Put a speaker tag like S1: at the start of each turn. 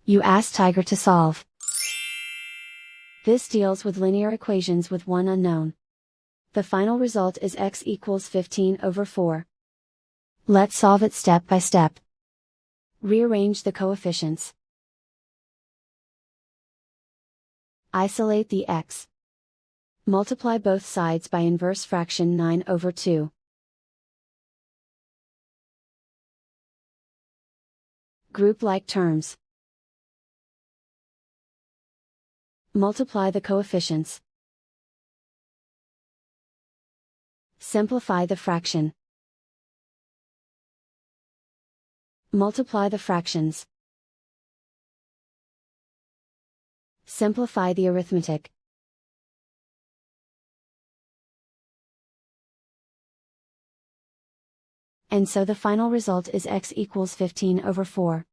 S1: You ask Tiger to solve. This deals with linear equations with one unknown. The final result is x equals 15/4. Let's solve it step by step. Rearrange the coefficients. Isolate the x. Multiply both sides by inverse fraction 9/2. Group like terms. Multiply the coefficients. Simplify the fraction. Multiply the fractions. Simplify the arithmetic. And so the final result is x equals 15/4.